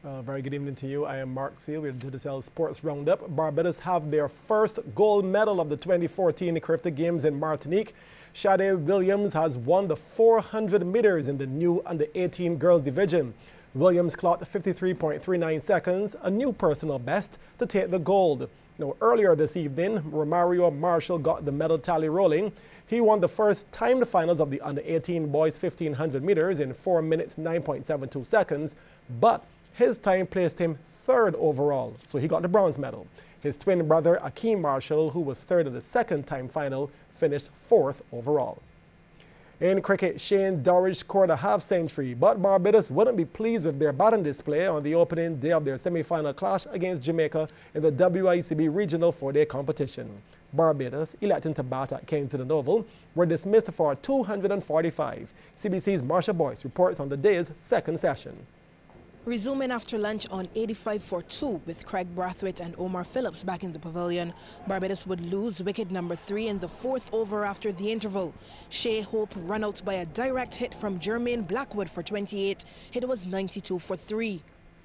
Very good evening to you. I am Mark Seal. We're the Cbc Sports Roundup. Barbados have their first gold medal of the 2014 Carifta Games in Martinique. Sade Williams has won the 400 meters in the new under-18 girls division. Williams clocked 53.39 seconds, a new personal best, to take the gold. Now, earlier this evening, Romario Marshall got the medal tally rolling. He won the first timed finals of the under-18 boys 1500 meters in 4 minutes 9.72 seconds, but his time placed him third overall, so he got the bronze medal. His twin brother, Akeem Marshall, who was third in the second time final, finished fourth overall. In cricket, Shane Dowrick scored a half-century, but Barbados wouldn't be pleased with their batting display on the opening day of their semi-final clash against Jamaica in the WICB Regional 4-day competition. Barbados, electing to bat at Kensington Oval, were dismissed for 245. CBC's Marsha Boyce reports on the day's second session. Resuming after lunch on 85 for 2 with Craig Brathwaite and Omar Phillips back in the pavilion, Barbados would lose wicket number 3 in the 4th over after the interval. Shea Hope run out by a direct hit from Jermaine Blackwood for 28. It was 92 for 3.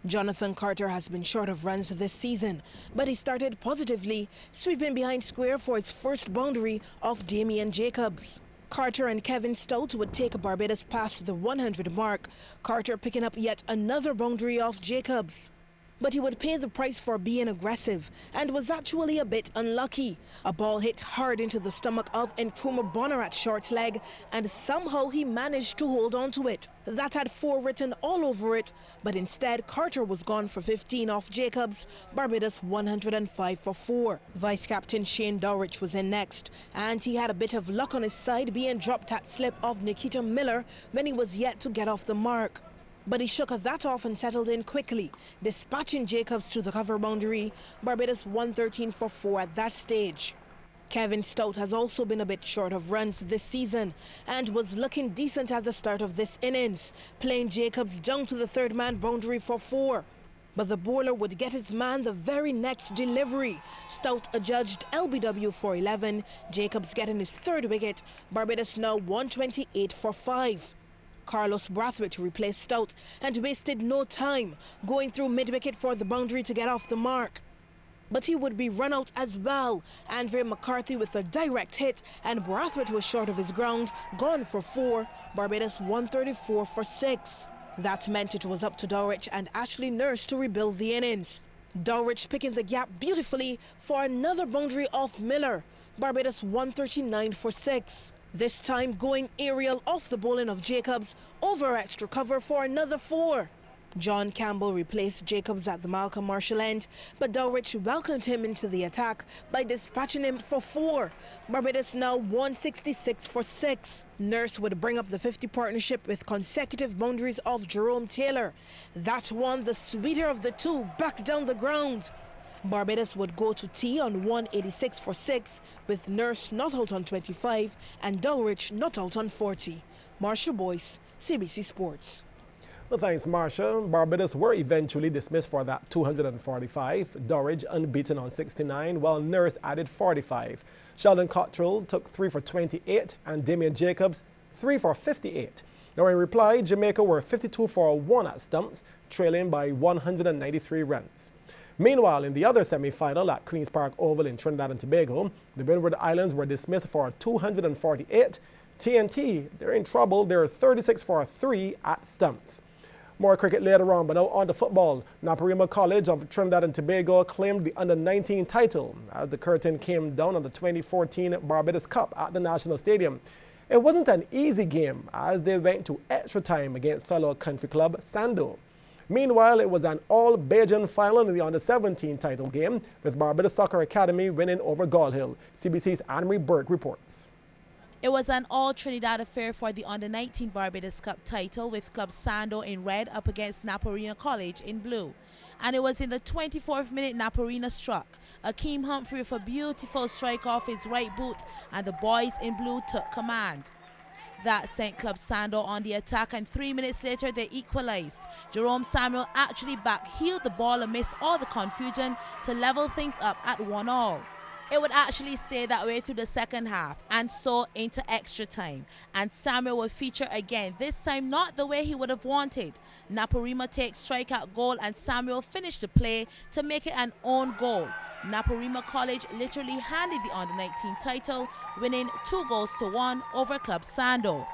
Jonathan Carter has been short of runs this season, but he started positively, sweeping behind square for his first boundary off Damian Jacobs. Carter and Kevin Stout would take Barbados past the 100 mark, Carter picking up yet another boundary off Jacobs. But he would pay the price for being aggressive and was actually a bit unlucky. A ball hit hard into the stomach of Nkrumah Bonner at short leg, and somehow he managed to hold on to it. That had 4 written all over it, but instead Carter was gone for 15 off Jacobs, Barbados 105 for 4. Vice-captain Shane Dowrick was in next, and he had a bit of luck on his side being dropped at slip of Nikita Miller when he was yet to get off the mark. But he shook that off and settled in quickly, dispatching Jacobs to the cover boundary, Barbados 113 for 4 at that stage. Kevin Stout has also been a bit short of runs this season and was looking decent at the start of this innings, playing Jacobs down to the third man boundary for 4. But the bowler would get his man the very next delivery. Stout adjudged LBW for 11, Jacobs getting his third wicket, Barbados now 128 for 5. Carlos Brathwaite replaced Stout and wasted no time, going through mid-wicket for the boundary to get off the mark. But he would be run out as well. Andre McCarthy with a direct hit, and Brathwaite was short of his ground, gone for 4, Barbados 134 for 6. That meant it was up to Dowrick and Ashley Nurse to rebuild the innings. Dowrick picking the gap beautifully for another boundary off Miller, Barbados 139 for 6. This time going aerial off the bowling of Jacobs, over extra cover for another 4. John Campbell replaced Jacobs at the Malcolm Marshall end, but Dowrick welcomed him into the attack by dispatching him for 4. Barbados now 166 for 6. Nurse would bring up the 50 partnership with consecutive boundaries of Jerome Taylor. That one, the sweeter of the two, back down the ground. Barbados would go to tea on 186 for 6, with Nurse not out on 25 and Dowrick not out on 40. Marsha Boyce, CBC Sports. Well, thanks, Marsha. Barbados were eventually dismissed for that 245. Dowrick unbeaten on 69, while Nurse added 45. Sheldon Cottrell took 3 for 28, and Damian Jacobs 3 for 58. Now, in reply, Jamaica were 52 for 1 at stumps, trailing by 193 runs. Meanwhile, in the other semi-final at Queen's Park Oval in Trinidad and Tobago, the Windward Islands were dismissed for 248. TNT, they're in trouble. They're 36 for 3 at stumps. More cricket later on, but now on to football. Naparima College of Trinidad and Tobago claimed the under-19 title as the curtain came down on the 2014 Barbados Cup at the National Stadium. It wasn't an easy game as they went to extra time against fellow country club Sando. Meanwhile, it was an all-Bajan final in the under-17 title game, with Barbados Soccer Academy winning over Gall Hill. CBC's Anne-Marie Burke reports. It was an all-Trinidad affair for the under-19 Barbados Cup title, with Club Sando in red up against Naparima College in blue. And it was in the 24th minute Naparima struck. Akeem Humphrey with a beautiful strike off his right boot, and the boys in blue took command. That sent Club Sando on the attack, and 3 minutes later they equalized. Jerome Samuel actually back-heeled the ball amidst all the confusion to level things up at 1-all. It would actually stay that way through the second half and so into extra time. And Samuel would feature again, this time not the way he would have wanted. Naparima takes strikeout goal and Samuel finished the play to make it an own goal. Naparima College literally handed the under-19 title, winning 2-1 over Club Sando.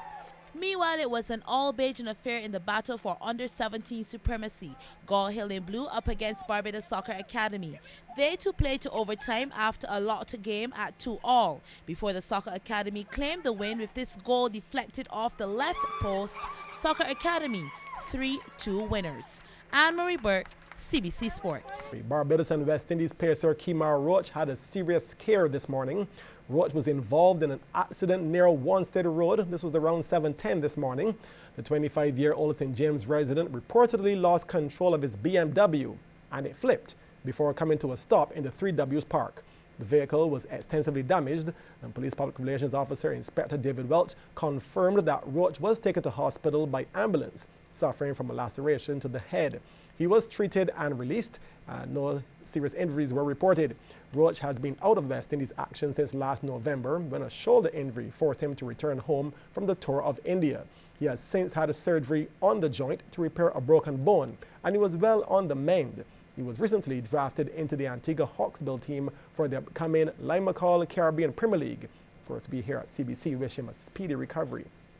Meanwhile, it was an all-Bajan affair in the battle for under-17 supremacy. Gall Hill in blue up against Barbados Soccer Academy. They too played to overtime after a locked game at 2-2 before the Soccer Academy claimed the win with this goal deflected off the left post. Soccer Academy 3-2 winners. Anne-Marie Burke, CBC Sports. Barbados and West Indies pacer Kemar Roach had a serious scare this morning. Roach was involved in an accident near Wanstead Road. This was around 7:10 this morning. The 25-year-old St. James resident reportedly lost control of his BMW and it flipped before coming to a stop in the 3Ws Park. The vehicle was extensively damaged, and Police Public Relations Officer Inspector David Welch confirmed that Roach was taken to hospital by ambulance, suffering from a laceration to the head. He was treated and released. No serious injuries were reported. Roach has been out of West Indies action since last November when a shoulder injury forced him to return home from the tour of India. He has since had a surgery on the joint to repair a broken bone, and he was well on the mend. He was recently drafted into the Antigua Hawksbill team for the upcoming Limacol Caribbean Premier League. Of course, we here at CBC wish him a speedy recovery.